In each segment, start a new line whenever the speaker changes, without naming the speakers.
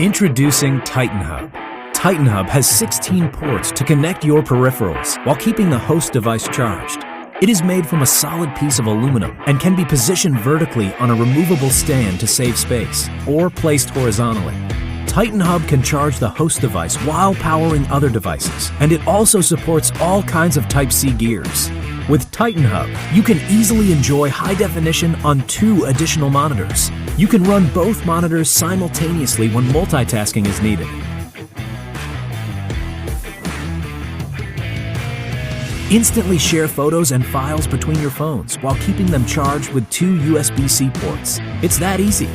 Introducing TightenHub. TightenHub has 16 ports to connect your peripherals while keeping the host device charged. It is made from a solid piece of aluminum and can be positioned vertically on a removable stand to save space, or placed horizontally. TightenHub can charge the host device while powering other devices, and it also supports all kinds of Type-C gears. With TightenHub, you can easily enjoy high definition on 2 additional monitors. You can run both monitors simultaneously when multitasking is needed. Instantly share photos and files between your phones while keeping them charged with 2 USB-C ports. It's that easy.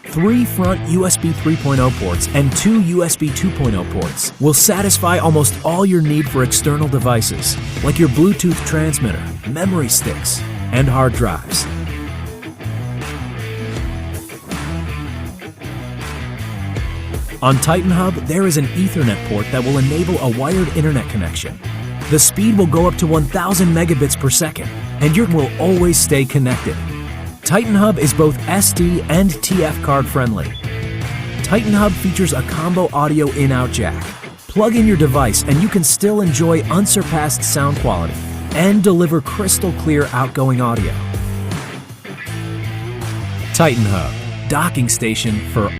3 front USB 3.0 ports and 2 USB 2.0 ports will satisfy almost all your need for external devices, like your Bluetooth transmitter, memory sticks, and hard drives. On TightenHub, there is an Ethernet port that will enable a wired internet connection. The speed will go up to 1000 megabits per second, and you will always stay connected. TightenHub is both SD and TF card friendly. TightenHub features a combo audio in-out jack. Plug in your device and you can still enjoy unsurpassed sound quality and deliver crystal clear outgoing audio. TightenHub, docking station for